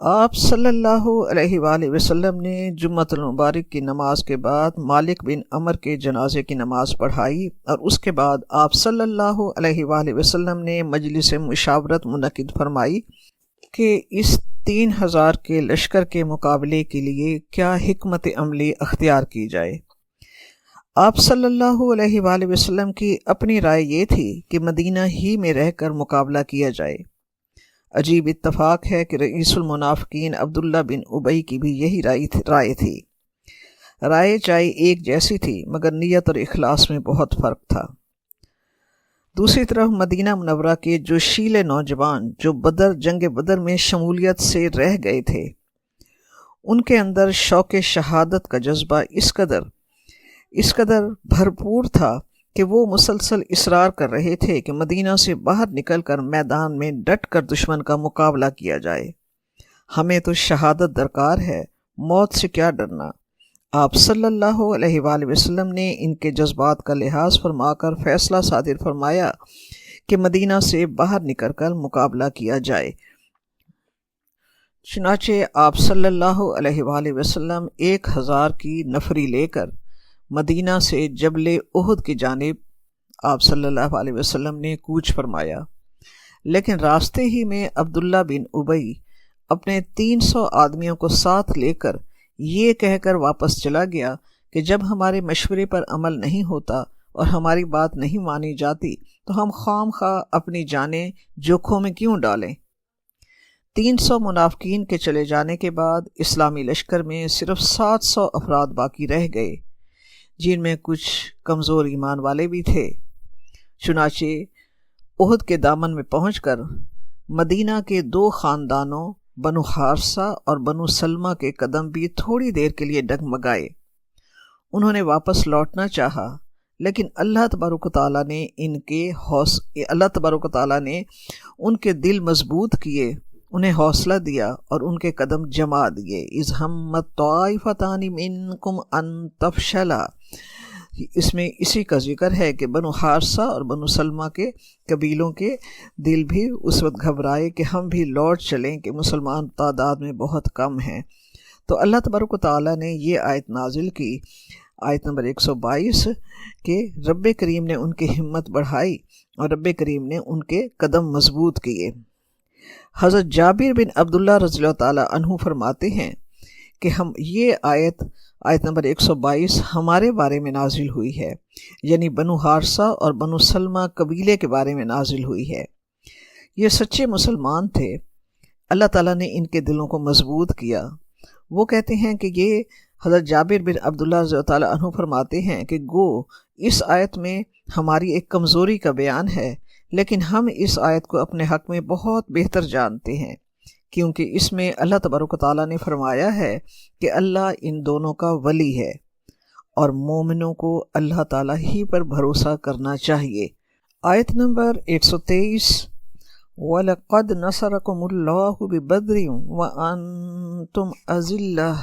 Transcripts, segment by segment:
آپ صلی اللہ علیہ وآلہ وسلم نے جمعۃ المبارک کی نماز کے بعد مالک بن عمر کے جنازے کی نماز پڑھائی، اور اس کے بعد آپ صلی اللہ علیہ وآلہ وسلم نے مجلس مشاورت منعقد فرمائی کہ اس 3000 کے لشکر کے مقابلے کے لیے کیا حکمت عملی اختیار کی جائے۔ آپ صلی اللہ علیہ وآلہ وسلم کی اپنی رائے یہ تھی کہ مدینہ ہی میں رہ کر مقابلہ کیا جائے۔ عجیب اتفاق ہے کہ رئیس المنافقین عبداللہ بن ابی کی بھی یہی رائے تھی۔ رائے چائے ایک جیسی تھی، مگر نیت اور اخلاص میں بہت فرق تھا۔ دوسری طرف مدینہ منورہ کے جو شیلے نوجوان جو جنگ بدر میں شمولیت سے رہ گئے تھے، ان کے اندر شوق شہادت کا جذبہ اس قدر بھرپور تھا کہ وہ مسلسل اصرار کر رہے تھے کہ مدینہ سے باہر نکل کر میدان میں ڈٹ کر دشمن کا مقابلہ کیا جائے۔ ہمیں تو شہادت درکار ہے، موت سے کیا ڈرنا۔ آپ صلی اللہ علیہ وآلہ وسلم نے ان کے جذبات کا لحاظ فرما کر فیصلہ صادر فرمایا کہ مدینہ سے باہر نکل کر مقابلہ کیا جائے۔ چنانچہ آپ صلی اللہ علیہ وآلہ وسلم 1000 کی نفری لے کر مدینہ سے جبل احد کی جانب آپ صلی اللہ علیہ وسلم نے کوچ فرمایا، لیکن راستے ہی میں عبداللہ بن ابی اپنے 300 آدمیوں کو ساتھ لے کر یہ کہہ کر واپس چلا گیا کہ جب ہمارے مشورے پر عمل نہیں ہوتا اور ہماری بات نہیں مانی جاتی تو ہم خام خواہ اپنی جانیں جوکھوں میں کیوں ڈالیں۔ 300 منافقین کے چلے جانے کے بعد اسلامی لشکر میں صرف 700 افراد باقی رہ گئے، جن میں کچھ کمزور ایمان والے بھی تھے۔ چنانچہ احد کے دامن میں پہنچ کر مدینہ کے 2 خاندانوں بنو حارثہ اور بنو سلمہ کے قدم بھی تھوڑی دیر کے لیے ڈگمگائے۔ انہوں نے واپس لوٹنا چاہا، لیکن اللہ تبارک و تعالیٰ نے ان کے دل مضبوط کیے، انہیں حوصلہ دیا اور ان کے قدم جما دیے۔ اذ ہمت طائفتان منکم ان تفشلا، اس میں اسی کا ذکر ہے کہ بنو حارثہ اور بنو سلمہ کے قبیلوں کے دل بھی اس وقت گھبرائے کہ ہم بھی لوٹ چلیں کہ مسلمان تعداد میں بہت کم ہیں۔ تو اللہ تبارک و تعالیٰ نے یہ آیت نازل کی، آیت نمبر 122، کہ رب کریم نے ان کی ہمت بڑھائی اور رب کریم نے ان کے قدم مضبوط کیے۔ حضرت جابر بن عبداللہ رضی اللہ تعالیٰ عنہ فرماتے ہیں کہ یہ آیت نمبر 122 ہمارے بارے میں نازل ہوئی ہے، یعنی بنو حارثہ اور بنو سلمہ قبیلے کے بارے میں نازل ہوئی ہے۔ یہ سچے مسلمان تھے، اللہ تعالیٰ نے ان کے دلوں کو مضبوط کیا۔ وہ کہتے ہیں کہ یہ حضرت جابر بن عبداللہ رضی اللہ تعالیٰ عنہ فرماتے ہیں کہ گو اس آیت میں ہماری ایک کمزوری کا بیان ہے، لیکن ہم اس آیت کو اپنے حق میں بہت بہتر جانتے ہیں، کیونکہ اس میں اللہ تبارک و تعالیٰ نے فرمایا ہے کہ اللہ ان دونوں کا ولی ہے اور مومنوں کو اللہ تعالیٰ ہی پر بھروسہ کرنا چاہیے۔ آیت نمبر 123، وَلَقَدْ نَصَرَكُمُ اللَّهُ بِبَدْرٍ وَأَنْتُمْ أَذِلَّةٌ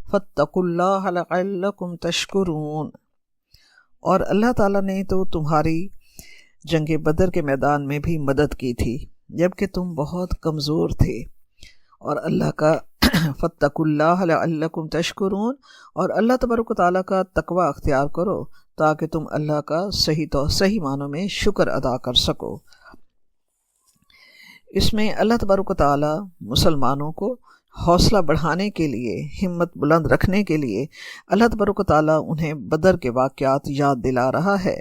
فَاتَّقُوا اللَّهَ لَعَلَّكُمْ تَشْكُرُونَ، اور اللہ تعالیٰ نے تو تمہاری جنگ بدر کے میدان میں بھی مدد کی تھی جبکہ تم بہت کمزور تھے، اور اللہ کا فَاتَّقُوا اللَّهَ لَعَلَّكُمْ تَشْكُرُونَ، اور اللہ تبارک و تعالیٰ کا تقوی اختیار کرو تاکہ تم اللہ کا صحیح معنوں میں شکر ادا کر سکو۔ اس میں اللہ تبارک و تعالیٰ مسلمانوں کو حوصلہ بڑھانے کے لیے، ہمت بلند رکھنے کے لیے، اللہ تبارک و تعالیٰ انہیں بدر کے واقعات یاد دلا رہا ہے۔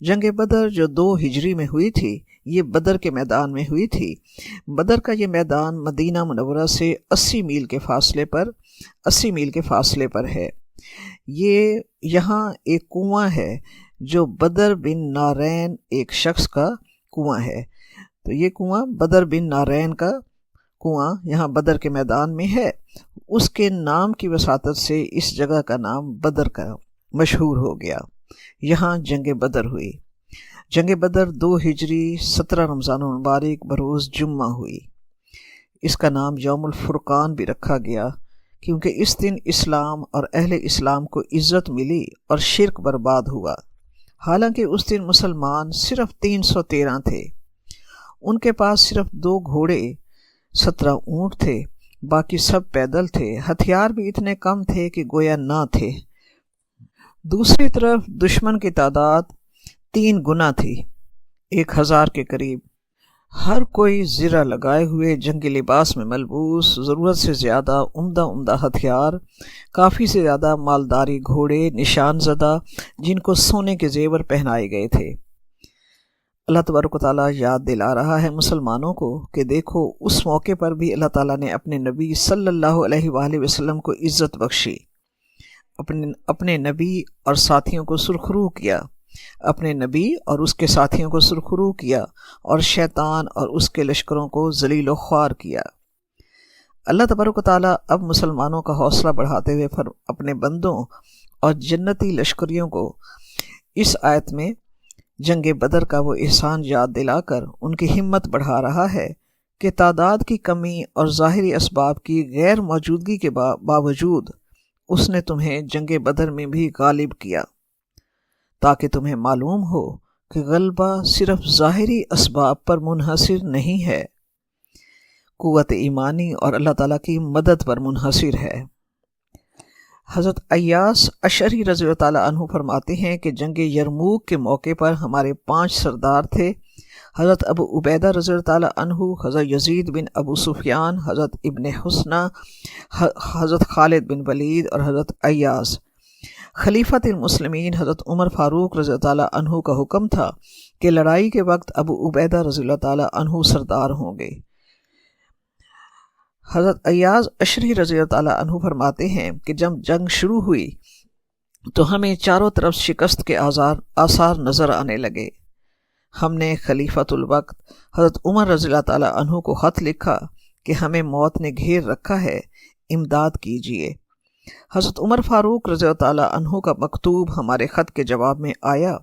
جنگ بدر جو 2 ہجری میں ہوئی تھی، یہ بدر کے میدان میں ہوئی تھی۔ بدر کا یہ میدان مدینہ منورہ سے 80 میل کے فاصلے پر ہے۔ یہاں ایک کنواں ہے جو بدر بن نارین ایک شخص کا کنواں ہے، تو یہ کنواں بدر بن نارین کا کنواں یہاں بدر کے میدان میں ہے۔ اس کے نام کی وساطت سے اس جگہ کا نام بدر کا مشہور ہو گیا۔ یہاں جنگ بدر ہوئی۔ جنگ بدر 2 ہجری 17 رمضان المبارک بروز جمعہ ہوئی۔ اس کا نام یوم الفرقان بھی رکھا گیا کیونکہ اس دن اسلام اور اہل اسلام کو عزت ملی اور شرک برباد ہوا۔ حالانکہ اس دن مسلمان صرف 313 تھے، ان کے پاس صرف 2 گھوڑے، 17 اونٹ تھے باقی سب پیدل تھے، ہتھیار بھی اتنے کم تھے کہ گویا نہ تھے۔ دوسری طرف دشمن کی تعداد 3 گنا تھی، 1000 کے قریب۔ ہر کوئی زرہ لگائے ہوئے، جنگی لباس میں ملبوس، ضرورت سے زیادہ عمدہ ہتھیار، کافی سے زیادہ مالداری گھوڑے، نشان زدہ، جن کو سونے کے زیور پہنائے گئے تھے۔ اللہ تبارک و تعالیٰ یاد دلا رہا ہے مسلمانوں کو کہ دیکھو اس موقع پر بھی اللہ تعالیٰ نے اپنے نبی صلی اللہ علیہ وآلہ وسلم کو عزت بخشی، اپنے نبی اور ساتھیوں کو سرخرو کیا، اپنے نبی اور اس کے ساتھیوں کو سرخرو کیا، اور شیطان اور اس کے لشکروں کو ذلیل و خوار کیا۔ اللہ تبارک و تعالیٰ اب مسلمانوں کا حوصلہ بڑھاتے ہوئے اپنے بندوں اور جنتی لشکریوں کو اس آیت میں جنگ بدر کا وہ احسان یاد دلا کر ان کی ہمت بڑھا رہا ہے کہ تعداد کی کمی اور ظاہری اسباب کی غیر موجودگی کے باوجود اس نے تمہیں جنگ بدر میں بھی غالب کیا، تاکہ تمہیں معلوم ہو کہ غلبہ صرف ظاہری اسباب پر منحصر نہیں ہے، قوت ایمانی اور اللہ تعالیٰ کی مدد پر منحصر ہے۔ حضرت ایاس اشعری رضی اللہ تعالیٰ عنہ فرماتے ہیں کہ جنگ یرموک کے موقع پر ہمارے 5 سردار تھے، حضرت ابو عبیدہ رضی اللہ تعالیٰ عنہ، حضرت یزید بن ابو سفیان، حضرت ابن حسنہ، حضرت خالد بن ولید اور حضرت ایاس۔ خلیفۃ المسلمین حضرت عمر فاروق رضی اللہ تعالیٰ عنہ کا حکم تھا کہ لڑائی کے وقت ابو عبیدہ رضی اللہ تعالیٰ عنہ سردار ہوں گے۔ حضرت ایاز اشری رضی اللہ تعالیٰ عنہ فرماتے ہیں کہ جب جنگ شروع ہوئی تو ہمیں چاروں طرف شکست کے آثار نظر آنے لگے۔ ہم نے خلیفۃ الوقت حضرت عمر رضی اللہ تعالیٰ عنہ کو خط لکھا کہ ہمیں موت نے گھیر رکھا ہے، امداد کیجیے۔ حضرت عمر فاروق رضی اللہ تعالیٰ عنہ کا مکتوب ہمارے خط کے جواب میں آیا،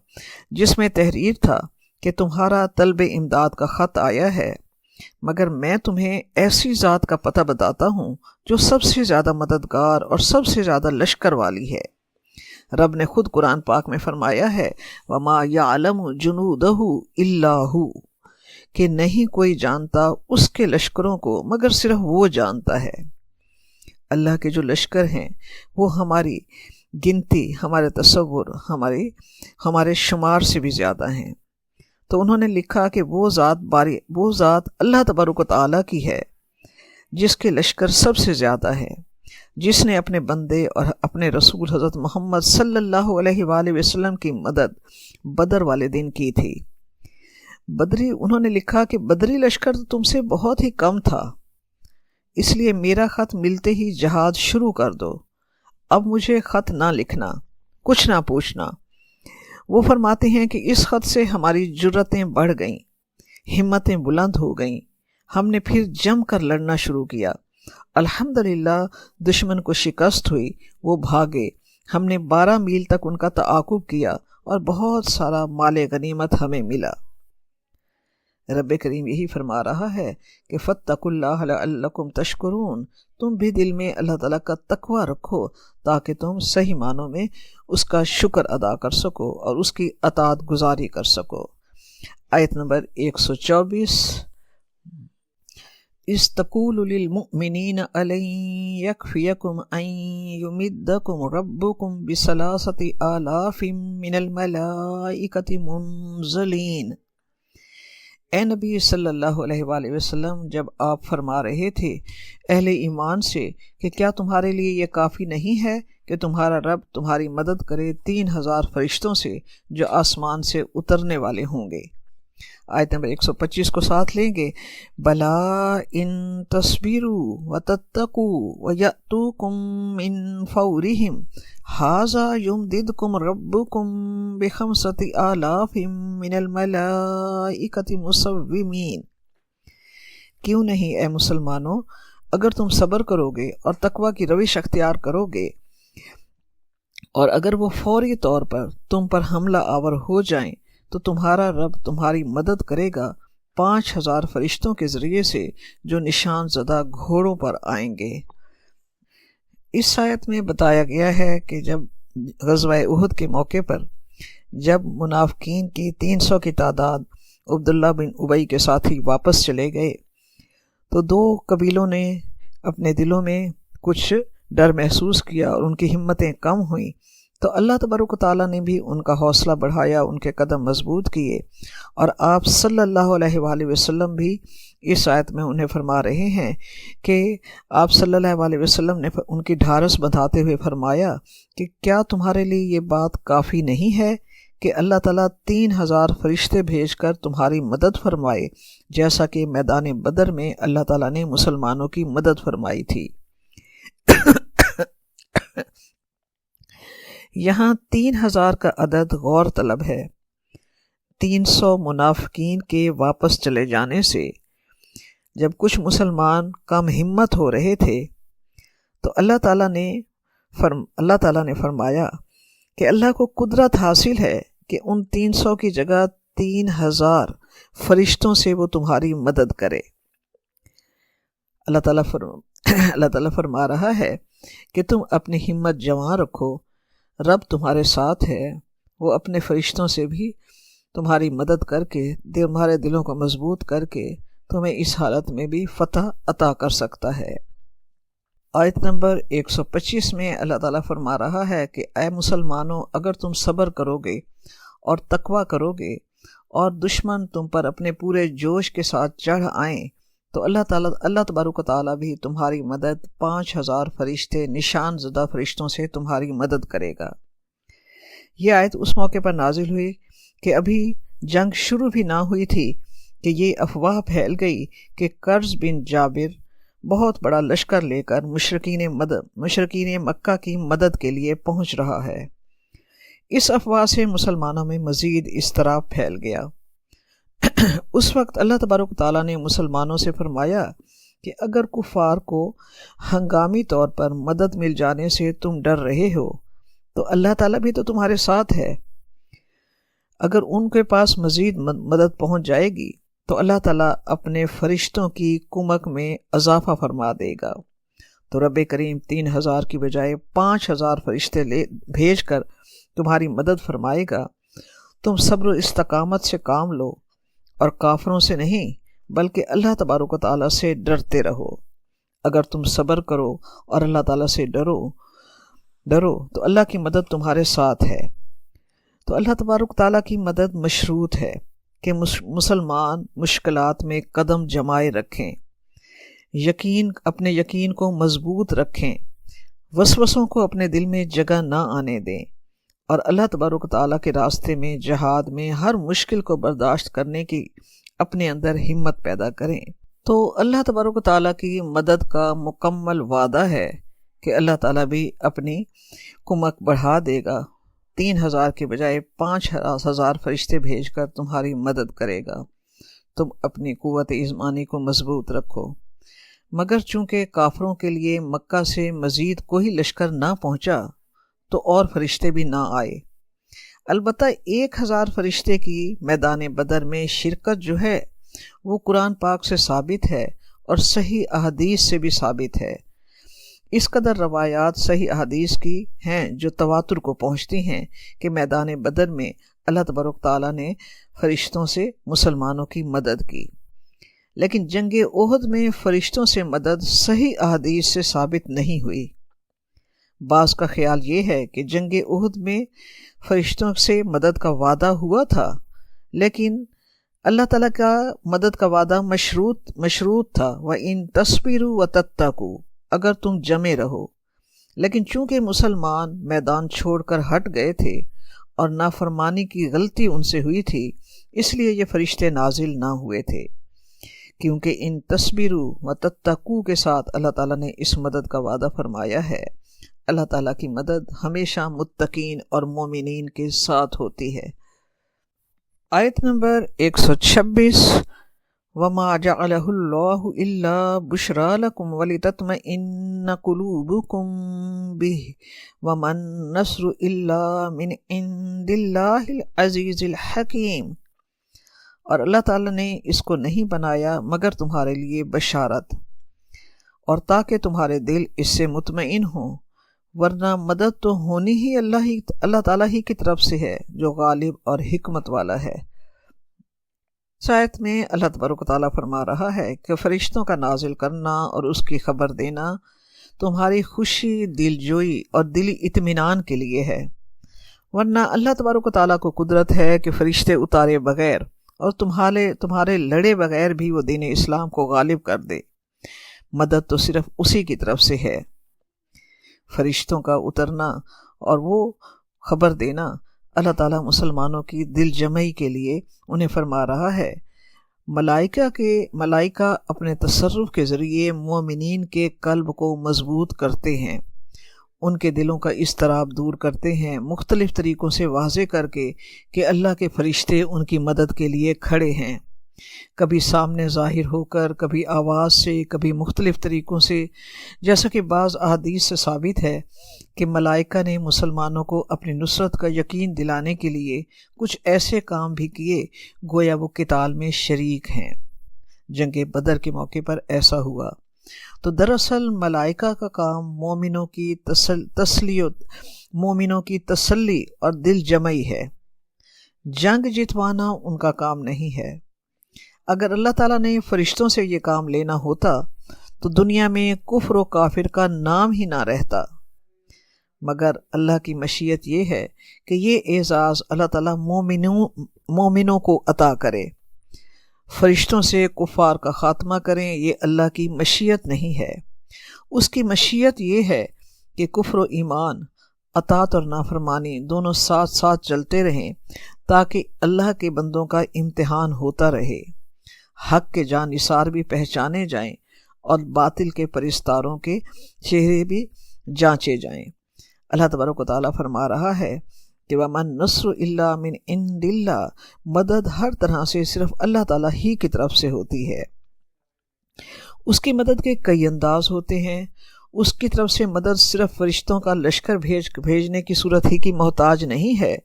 جس میں تحریر تھا کہ تمہارا طلب امداد کا خط آیا ہے، مگر میں تمہیں ایسی ذات کا پتہ بتاتا ہوں جو سب سے زیادہ مددگار اور سب سے زیادہ لشکر والی ہے۔ رب نے خود قرآن پاک میں فرمایا ہے وَمَا يَعْلَمُ جُنُودَهُ إِلَّا هُوَ، کہ نہیں کوئی جانتا اس کے لشکروں کو مگر صرف وہ جانتا ہے۔ اللہ کے جو لشکر ہیں وہ ہماری گنتی، ہمارے تصور، ہمارے شمار سے بھی زیادہ ہیں۔ تو انہوں نے لکھا کہ وہ ذات اللہ تبارک و تعالیٰ کی ہے جس کے لشکر سب سے زیادہ ہے، جس نے اپنے بندے اور اپنے رسول حضرت محمد صلی اللہ علیہ وآلہ وسلم کی مدد بدر والے دن کی تھی۔ انہوں نے لکھا کہ بدری لشکر تو تم سے بہت ہی کم تھا، اس لیے میرا خط ملتے ہی جہاد شروع کر دو، اب مجھے خط نہ لکھنا، کچھ نہ پوچھنا۔ وہ فرماتے ہیں کہ اس خط سے ہماری جرتیں بڑھ گئیں، ہمتیں بلند ہو گئیں، ہم نے پھر جم کر لڑنا شروع کیا۔ الحمدللہ دشمن کو شکست ہوئی، وہ بھاگے، ہم نے 12 میل تک ان کا تعاقب کیا اور بہت سارا مال غنیمت ہمیں ملا۔ رب کریم یہی فرما رہا ہے کہ فاتقوا اللہ لعلکم تشکرون، تم بھی دل میں اللہ تعالیٰ کا تقوی رکھو تاکہ تم صحیح معنوں میں اس کا شکر ادا کر سکو اور اس کی اطاعت گزاری کر سکو۔ آیت نمبر 124، اذ تقول للمؤمنین الن یکفیکم ان یمدکم ربکم بثلاثۃ آلاف من الملائکۃ منزلین۔ اے نبی صلی اللہ علیہ وآلہ وسلم، جب آپ فرما رہے تھے اہل ایمان سے کہ کیا تمہارے لیے یہ کافی نہیں ہے کہ تمہارا رب تمہاری مدد کرے 3000 فرشتوں سے جو آسمان سے اترنے والے ہوں گے۔ آیت نمبر 125 کو ساتھ لیں گے، بلا ان تصبروا وتتقوا ویأتوکم من فورہم ھذا یمددکم ربکم بخمسۃ آلاف من الملائکۃ مسومین۔ کیوں نہیں اے مسلمانوں، اگر تم صبر کرو گے اور تقوی کی روش اختیار کرو گے اور اگر وہ فوری طور پر تم پر حملہ آور ہو جائیں تو تمہارا رب تمہاری مدد کرے گا 5000 فرشتوں کے ذریعے سے جو نشان زدہ گھوڑوں پر آئیں گے۔ اس آیت میں بتایا گیا ہے کہ جب غزوہ احد کے موقع پر جب منافقین کی 300 کی تعداد عبداللہ بن ابی کے ساتھی واپس چلے گئے تو 2 قبیلوں نے اپنے دلوں میں کچھ ڈر محسوس کیا اور ان کی ہمتیں کم ہوئیں تو اللہ تبارک و تعالیٰ نے بھی ان کا حوصلہ بڑھایا، ان کے قدم مضبوط کیے، اور آپ صلی اللہ علیہ وآلہ وسلم بھی اس آیت میں انہیں فرما رہے ہیں کہ آپ صلی اللہ علیہ وسلم نے ان کی ڈھارس بندھاتے ہوئے فرمایا کہ کیا تمہارے لیے یہ بات کافی نہیں ہے کہ اللہ تعالیٰ 3000 فرشتے بھیج کر تمہاری مدد فرمائے، جیسا کہ میدان بدر میں اللہ تعالیٰ نے مسلمانوں کی مدد فرمائی تھی۔ یہاں 3000 کا عدد غور طلب ہے۔ 300 منافقین کے واپس چلے جانے سے جب کچھ مسلمان کم ہمت ہو رہے تھے تو اللہ تعالیٰ نے فرمایا کہ اللہ کو قدرت حاصل ہے کہ ان 300 کی جگہ 3000 فرشتوں سے وہ تمہاری مدد کرے۔ اللہ تعالیٰ فرما رہا ہے کہ تم اپنی ہمت جوان رکھو، رب تمہارے ساتھ ہے، وہ اپنے فرشتوں سے بھی تمہاری مدد کر کے تمہارے دلوں کو مضبوط کر کے تمہیں اس حالت میں بھی فتح عطا کر سکتا ہے۔ آیت نمبر 125 میں اللہ تعالیٰ فرما رہا ہے کہ اے مسلمانوں، اگر تم صبر کرو گے اور تقوی کرو گے اور دشمن تم پر اپنے پورے جوش کے ساتھ چڑھ آئیں تو اللہ تبارک و تعالیٰ بھی تمہاری مدد 5000 فرشتے نشان زدہ فرشتوں سے تمہاری مدد کرے گا۔ یہ آیت اس موقع پر نازل ہوئی کہ ابھی جنگ شروع بھی نہ ہوئی تھی کہ یہ افواہ پھیل گئی کہ قرظ بن جابر بہت بڑا لشکر لے کر مشرکین مکہ کی مدد کے لیے پہنچ رہا ہے۔ اس افواہ سے مسلمانوں میں مزید اضطراب پھیل گیا۔ اس وقت اللہ تبارک تعالیٰ نے مسلمانوں سے فرمایا کہ اگر کفار کو ہنگامی طور پر مدد مل جانے سے تم ڈر رہے ہو تو اللہ تعالیٰ بھی تو تمہارے ساتھ ہے۔ اگر ان کے پاس مزید مدد پہنچ جائے گی تو اللہ تعالیٰ اپنے فرشتوں کی کمک میں اضافہ فرما دے گا۔ تو رب کریم 3000 کی بجائے 5000 فرشتے بھیج کر تمہاری مدد فرمائے گا۔ تم صبر و استقامت سے کام لو اور کافروں سے نہیں بلکہ اللہ تبارک و تعالیٰ سے ڈرتے رہو۔ اگر تم صبر کرو اور اللہ تعالیٰ سے ڈرو تو اللہ کی مدد تمہارے ساتھ ہے۔ تو اللہ تبارک و تعالیٰ کی مدد مشروط ہے کہ مسلمان مشکلات میں قدم جمائے رکھیں، اپنے یقین کو مضبوط رکھیں، وسوسوں کو اپنے دل میں جگہ نہ آنے دیں، اور اللہ تبارک و تعالیٰ کے راستے میں جہاد میں ہر مشکل کو برداشت کرنے کی اپنے اندر ہمت پیدا کریں۔ تو اللہ تبارک و تعالیٰ کی مدد کا مکمل وعدہ ہے کہ اللہ تعالیٰ بھی اپنی کمک بڑھا دے گا، 3000 کے بجائے 5000 فرشتے بھیج کر تمہاری مدد کرے گا۔ تم اپنی قوت ایمانی کو مضبوط رکھو۔ مگر چونکہ کافروں کے لیے مکہ سے مزید کوئی لشکر نہ پہنچا تو اور فرشتے بھی نہ آئے۔ البتہ 1000 فرشتے کی میدان بدر میں شرکت جو ہے وہ قرآن پاک سے ثابت ہے اور صحیح احادیث سے بھی ثابت ہے۔ اس قدر روایات صحیح احادیث کی ہیں جو تواتر کو پہنچتی ہیں کہ میدان بدر میں اللہ تبارک تعالیٰ نے فرشتوں سے مسلمانوں کی مدد کی۔ لیکن جنگ احد میں فرشتوں سے مدد صحیح احادیث سے ثابت نہیں ہوئی۔ بعض کا خیال یہ ہے کہ جنگ احد میں فرشتوں سے مدد کا وعدہ ہوا تھا، لیکن اللہ تعالیٰ کا مدد کا وعدہ مشروط تھا، وَإِن تَصْبِرُوا وَتَتَّقُوا، اگر تم جمے رہو۔ لیکن چونکہ مسلمان میدان چھوڑ کر ہٹ گئے تھے اور نافرمانی کی غلطی ان سے ہوئی تھی، اس لیے یہ فرشتے نازل نہ ہوئے تھے، کیونکہ ان تصبروا وتتقوا کے ساتھ اللہ تعالیٰ نے اس مدد کا وعدہ فرمایا ہے۔ اللہ تعالیٰ کی مدد ہمیشہ متقین اور مومنین کے ساتھ ہوتی ہے۔ آیت نمبر 126، وَمَا جَعَلَهُ اللَّهُ إِلَّا بُشْرَىٰ لَكُمْ وَلِتَطْمَئِنَّ قُلُوبُكُمْ بِهِ وَمَا النَّصْرُ إِلَّا مِنْ عِنْدِ اللَّهِ الْعَزِيزِ الْحَكِيمِ۔ اور اللہ تعالیٰ نے اس کو نہیں بنایا مگر تمہارے لیے بشارت، اور تاکہ تمہارے دل اس سے مطمئن ہوں، ورنہ مدد تو ہونی ہی اللہ تعالیٰ ہی کی طرف سے ہے جو غالب اور حکمت والا ہے۔ آیت میں اللہ تبارک و تعالیٰ فرما رہا ہے کہ فرشتوں کا نازل کرنا اور اس کی خبر دینا تمہاری خوشی، دلجوئی اور دلی اطمینان کے لیے ہے، ورنہ اللہ تبارک و تعالیٰ کو قدرت ہے کہ فرشتے اتارے بغیر اور تمہارے لڑے بغیر بھی وہ دین اسلام کو غالب کر دے۔ مدد تو صرف اسی کی طرف سے ہے۔ فرشتوں کا اترنا اور وہ خبر دینا اللہ تعالیٰ مسلمانوں کی دل جمعی کے لیے انہیں فرما رہا ہے۔ ملائکہ اپنے تصرف کے ذریعے مومنین کے قلب کو مضبوط کرتے ہیں، ان کے دلوں کا اضطراب دور کرتے ہیں، مختلف طریقوں سے واضح کر کے کہ اللہ کے فرشتے ان کی مدد کے لیے کھڑے ہیں، کبھی سامنے ظاہر ہو کر، کبھی آواز سے، کبھی مختلف طریقوں سے، جیسا کہ بعض احادیث سے ثابت ہے کہ ملائکہ نے مسلمانوں کو اپنی نصرت کا یقین دلانے کے لیے کچھ ایسے کام بھی کیے گویا وہ قتال میں شریک ہیں۔ جنگ بدر کے موقع پر ایسا ہوا۔ تو دراصل ملائکہ کا کام مومنوں کی تسلی اور دل جمعی ہے، جنگ جتوانا ان کا کام نہیں ہے۔ اگر اللہ تعالیٰ نے فرشتوں سے یہ کام لینا ہوتا تو دنیا میں کفر و کافر کا نام ہی نہ رہتا، مگر اللہ کی مشیت یہ ہے کہ یہ اعزاز اللہ تعالیٰ مومنوں کو عطا کرے، فرشتوں سے کفار کا خاتمہ کریں، یہ اللہ کی مشیت نہیں ہے۔ اس کی مشیت یہ ہے کہ کفر و ایمان، اطاعت اور نافرمانی دونوں ساتھ ساتھ چلتے رہیں تاکہ اللہ کے بندوں کا امتحان ہوتا رہے، حق کے جانثار بھی پہچانے جائیں اور باطل کے پرستاروں کے چہرے بھی جانچے جائیں۔ اللہ تبارک و تعالیٰ فرما رہا ہے کہ وَمَن نَّصْرُ إِلَّا مِنْ عِنْدِ اللَّهِ، مدد ہر طرح سے صرف اللہ تعالیٰ ہی کی طرف سے ہوتی ہے۔ اس کی مدد کے کئی انداز ہوتے ہیں۔ اس کی طرف سے مدد صرف فرشتوں کا لشکر بھیجنے کی صورت ہی کی محتاج نہیں ہے،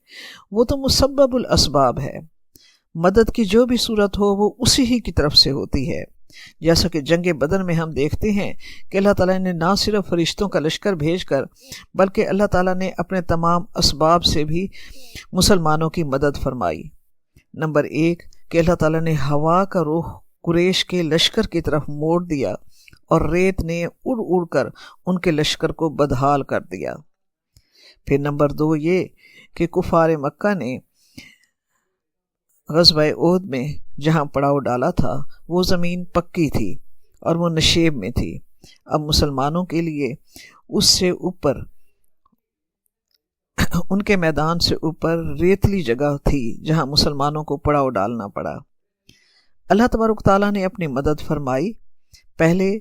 وہ تو مسبب الاسباب ہے۔ مدد کی جو بھی صورت ہو وہ اسی ہی کی طرف سے ہوتی ہے، جیسا کہ جنگ بدر میں ہم دیکھتے ہیں کہ اللہ تعالیٰ نے نہ صرف فرشتوں کا لشکر بھیج کر بلکہ اللہ تعالیٰ نے اپنے تمام اسباب سے بھی مسلمانوں کی مدد فرمائی۔ نمبر 1 کہ اللہ تعالیٰ نے ہوا کا رخ قریش کے لشکر کی طرف موڑ دیا اور ریت نے اڑ اڑ کر ان کے لشکر کو بدحال کر دیا۔ پھر نمبر 2 یہ کہ کفار مکہ نے غزوہ احد میں جہاں پڑاؤ ڈالا تھا وہ زمین پکی تھی اور وہ نشیب میں تھی۔ اب مسلمانوں کے لیے اس سے اوپر، ان کے میدان سے اوپر ریتلی جگہ تھی جہاں مسلمانوں کو پڑاؤ ڈالنا پڑا۔ اللہ تبارک تعالیٰ نے اپنی مدد فرمائی۔ پہلے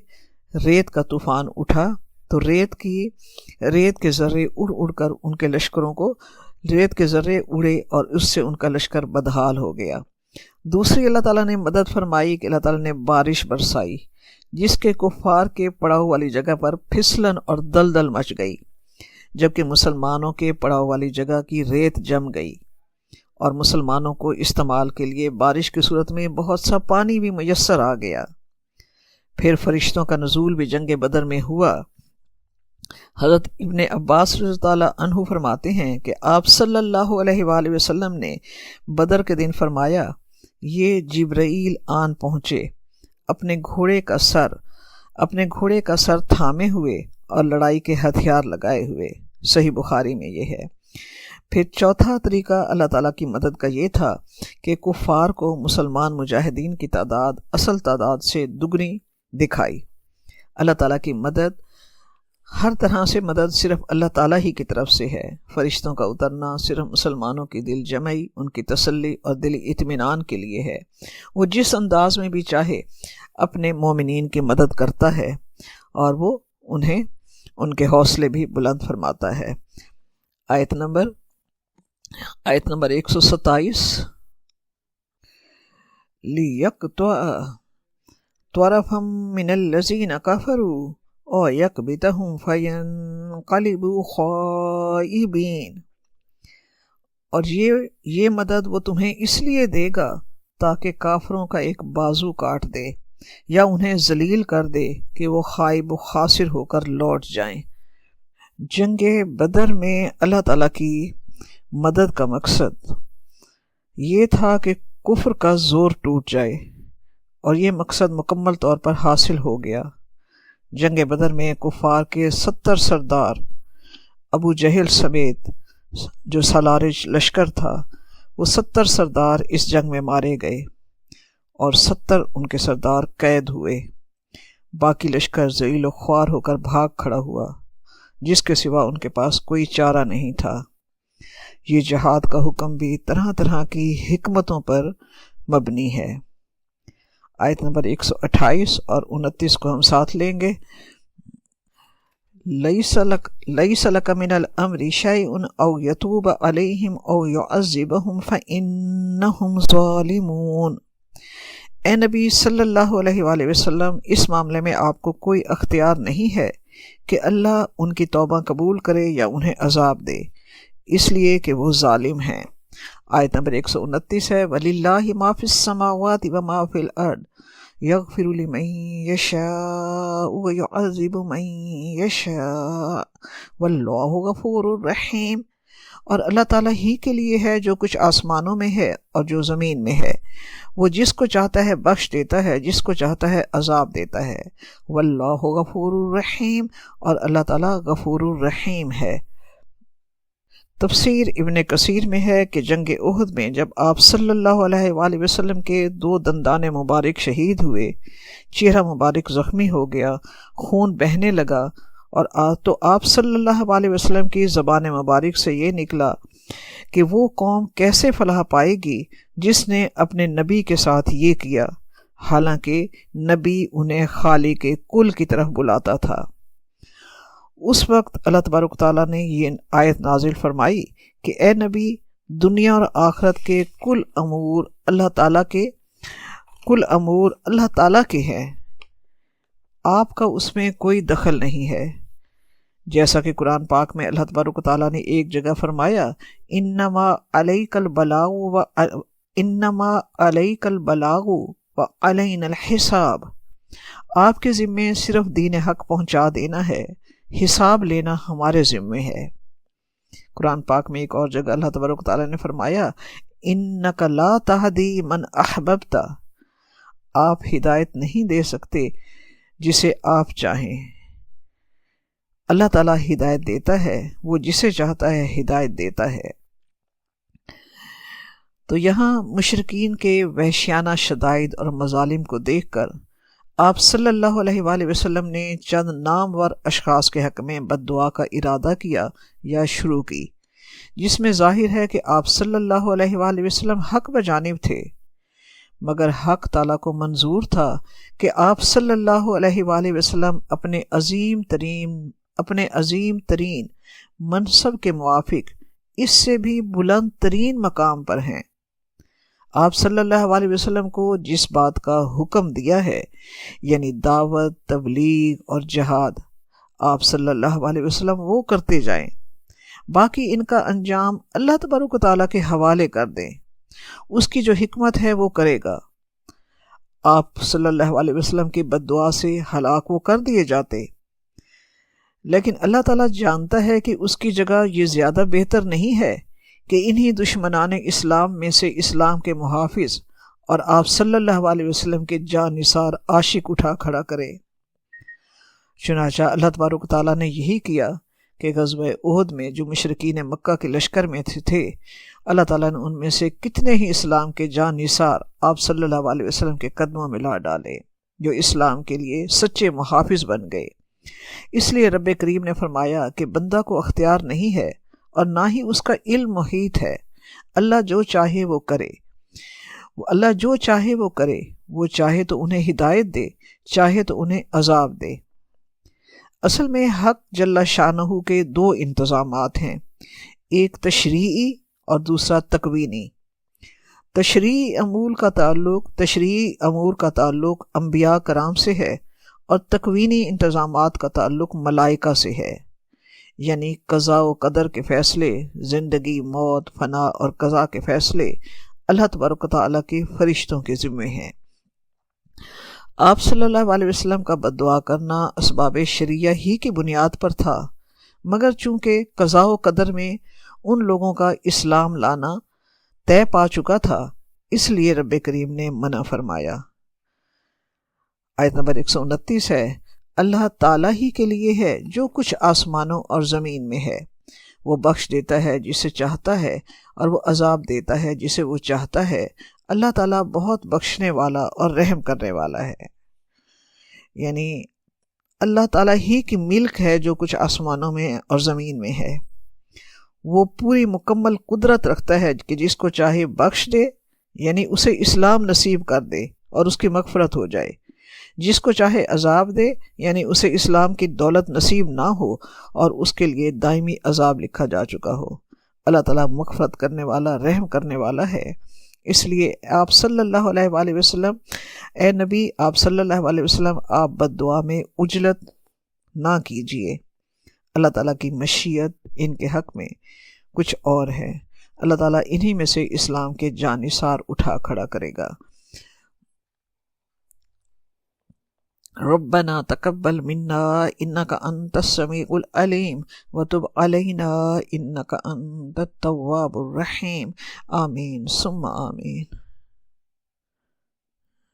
ریت کا طوفان اٹھا تو ریت کے ذرے اڑ اڑ کر ان کے لشکروں کو، ریت کے ذرے اڑے اور اس سے ان کا لشکر بدحال ہو گیا۔ دوسری اللہ تعالیٰ نے مدد فرمائی کہ اللہ تعالیٰ نے بارش برسائی جس کے کفار کے پڑاؤ والی جگہ پر پھسلن اور دلدل مچ گئی، جبکہ مسلمانوں کے پڑاؤ والی جگہ کی ریت جم گئی اور مسلمانوں کو استعمال کے لیے بارش کی صورت میں بہت سا پانی بھی میسر آ گیا۔ پھر فرشتوں کا نزول بھی جنگ بدر میں ہوا۔ حضرت ابن عباس رضی اللہ عنہ فرماتے ہیں کہ آپ صلی اللہ علیہ وآلہ وسلم نے بدر کے دن فرمایا، یہ جبرائیل آن پہنچے اپنے گھوڑے کا سر تھامے ہوئے اور لڑائی کے ہتھیار لگائے ہوئے۔ صحیح بخاری میں یہ ہے۔ پھر چوتھا طریقہ اللہ تعالیٰ کی مدد کا یہ تھا کہ کفار کو مسلمان مجاہدین کی تعداد اصل تعداد سے دگنی دکھائی۔ اللہ تعالیٰ کی مدد، ہر طرح سے مدد صرف اللہ تعالیٰ ہی کی طرف سے ہے۔ فرشتوں کا اترنا صرف مسلمانوں کی دل جمعی، ان کی تسلی اور دلی اطمینان کے لیے ہے۔ وہ جس انداز میں بھی چاہے اپنے مومنین کی مدد کرتا ہے اور وہ انہیں ان کے حوصلے بھی بلند فرماتا ہے۔ آیت نمبر 127 لِيَقْطَعَ طَرَفًا مِّنَ الَّذِينَ كَفَرُوا او یکبتہم فینقلبوا خائبین، اور یہ مدد وہ تمہیں اس لیے دے گا تاکہ کافروں کا ایک بازو کاٹ دے یا انہیں ذلیل کر دے کہ وہ خائب و خاسر ہو کر لوٹ جائیں۔ جنگ بدر میں اللہ تعالیٰ کی مدد کا مقصد یہ تھا کہ کفر کا زور ٹوٹ جائے، اور یہ مقصد مکمل طور پر حاصل ہو گیا۔ جنگ بدر میں کفار کے 70 سردار ابو جہل سمیت جو سالار لشکر تھا، وہ 70 سردار اس جنگ میں مارے گئے اور 70 ان کے سردار قید ہوئے۔ باقی لشکر ذلیل و خوار ہو کر بھاگ کھڑا ہوا، جس کے سوا ان کے پاس کوئی چارہ نہیں تھا۔ یہ جہاد کا حکم بھی طرح طرح کی حکمتوں پر مبنی ہے۔ آیت نمبر 128 اور 29 کو ہم ساتھ لیں گے۔ لیس لک من الامر شیء او یتوب علیہم او یعذبہم فانہم ظالمون۔ اے نبی صلی اللہ علیہ وآلہ وسلم، اس معاملے میں آپ کو کوئی اختیار نہیں ہے کہ اللہ ان کی توبہ قبول کرے یا انہیں عذاب دے، اس لیے کہ وہ ظالم ہیں۔ آیت نمبر 129 ہے، وَلِلَّهِ مَا فِي السَّمَاوَاتِ وَمَا فِي الْأَرْضِ يَغْفِرُ لِمَن يَشَاءُ وَيُعَذِّبُ مَن يَشَاءُ وَاللَّهُ غَفُورٌ رَحِيمٌ۔ اور اللہ تعالیٰ ہی کے لیے ہے جو کچھ آسمانوں میں ہے اور جو زمین میں ہے، وہ جس کو چاہتا ہے بخش دیتا ہے، جس کو چاہتا ہے عذاب دیتا ہے۔ واللہ غفور الرحیم، اور اللہ تعالیٰ غفور الرحیم ہے۔ تفسیر ابن کثیر میں ہے کہ جنگ احد میں جب آپ صلی اللہ علیہ وآلہ وسلم کے 2 دندان مبارک شہید ہوئے، چہرہ مبارک زخمی ہو گیا، خون بہنے لگا، اور تو آپ صلی اللہ علیہ وسلم کی زبان مبارک سے یہ نکلا کہ وہ قوم کیسے فلاح پائے گی جس نے اپنے نبی کے ساتھ یہ کیا، حالانکہ نبی انہیں خالق کے کل کی طرف بلاتا تھا۔ اس وقت اللہ تبارک تعالیٰ نے یہ آیت نازل فرمائی کہ اے نبی، دنیا اور آخرت کے کل امور اللہ تعالیٰ کے ہیں، آپ کا اس میں کوئی دخل نہیں ہے۔ جیسا کہ قرآن پاک میں اللہ تبارک تعالیٰ نے ایک جگہ فرمایا، انما علیک البلاغ وعلینا الحساب، آپ کے ذمے صرف دین حق پہنچا دینا ہے، حساب لینا ہمارے ذمے ہے۔ قرآن پاک میں ایک اور جگہ اللہ تبارک تعالیٰ نے فرمایا، انک لا تہدی من احببت، آپ ہدایت نہیں دے سکتے جسے آپ چاہیں۔ اللہ تعالیٰ ہدایت دیتا ہے، وہ جسے چاہتا ہے ہدایت دیتا ہے۔ تو یہاں مشرکین کے وحشیانہ شدائد اور مظالم کو دیکھ کر آپ صلی اللہ علیہ وآلہ وسلم نے چند نامور اشخاص کے حق میں بد دعا کا ارادہ کیا یا شروع کی، جس میں ظاہر ہے کہ آپ صلی اللہ علیہ وآلہ وسلم حق بجانب تھے، مگر حق تعالیٰ کو منظور تھا کہ آپ صلی اللہ علیہ وآلہ وسلم اپنے عظیم ترین منصب کے موافق اس سے بھی بلند ترین مقام پر ہیں۔ آپ صلی اللہ علیہ وسلم کو جس بات کا حکم دیا ہے، یعنی دعوت، تبلیغ اور جہاد، آپ صلی اللہ علیہ وسلم وہ کرتے جائیں، باقی ان کا انجام اللہ تبارک و تعالیٰ کے حوالے کر دیں، اس کی جو حکمت ہے وہ کرے گا۔ آپ صلی اللہ علیہ وسلم کی بد دعا سے ہلاک وہ کر دیے جاتے، لیکن اللہ تعالیٰ جانتا ہے کہ اس کی جگہ یہ زیادہ بہتر نہیں ہے کہ انہی دشمنان اسلام میں سے اسلام کے محافظ اور آپ صلی اللہ علیہ وسلم کے جاں نثار عاشق اٹھا کھڑا کرے۔ چنانچہ اللہ تبارک تعالیٰ نے یہی کیا کہ غزوہ احد میں جو مشرکین مکہ کے لشکر میں تھے، اللہ تعالیٰ نے ان میں سے کتنے ہی اسلام کے جاں نثار آپ صلی اللہ علیہ وسلم کے قدموں میں لا ڈالے، جو اسلام کے لیے سچے محافظ بن گئے۔ اس لیے رب کریم نے فرمایا کہ بندہ کو اختیار نہیں ہے اور نہ ہی اس کا علم محیط ہے، اللہ جو چاہے وہ کرے، وہ چاہے تو انہیں ہدایت دے، چاہے تو انہیں عذاب دے۔ اصل میں حق جل شانہ کے 2 انتظامات ہیں، ایک تشریعی اور دوسرا تکوینی۔ تشریعی امور کا تعلق انبیاء کرام سے ہے، اور تکوینی انتظامات کا تعلق ملائکہ سے ہے، یعنی قضاء و قدر کے فیصلے، زندگی، موت، فنا اور قضاء کے فیصلے اللہ تبارک و تعالیٰ کے فرشتوں کے ذمے ہیں۔ آپ صلی اللہ علیہ وسلم کا بد دعا کرنا اسباب شرعیہ ہی کی بنیاد پر تھا، مگر چونکہ قضاء و قدر میں ان لوگوں کا اسلام لانا طے پا چکا تھا، اس لیے رب کریم نے منع فرمایا۔ آیت نمبر 129 ہے، اللہ تعالیٰ ہی کے لیے ہے جو کچھ آسمانوں اور زمین میں ہے، وہ بخش دیتا ہے جسے چاہتا ہے اور وہ عذاب دیتا ہے جسے وہ چاہتا ہے، اللہ تعالیٰ بہت بخشنے والا اور رحم کرنے والا ہے۔ یعنی اللہ تعالیٰ ہی کی ملک ہے جو کچھ آسمانوں میں اور زمین میں ہے، وہ پوری مکمل قدرت رکھتا ہے کہ جس کو چاہے بخش دے، یعنی اسے اسلام نصیب کر دے اور اس کی مغفرت ہو جائے، جس کو چاہے عذاب دے، یعنی اسے اسلام کی دولت نصیب نہ ہو اور اس کے لیے دائمی عذاب لکھا جا چکا ہو۔ اللہ تعالیٰ مغفرت کرنے والا، رحم کرنے والا ہے۔ اس لیے آپ صلی اللہ علیہ وآلہ وسلم، اے نبی آپ صلی اللہ علیہ وسلم، آپ بد دعا میں عجلت نہ کیجیے۔ اللہ تعالیٰ کی مشیت ان کے حق میں کچھ اور ہے۔ اللہ تعالیٰ انہی میں سے اسلام کے جانثار اٹھا کھڑا کرے گا۔ ربنا تقبل منا انک انت السمیع العلیم وتب علینا انک انت التواب الرحیم، آمین ثم آمین۔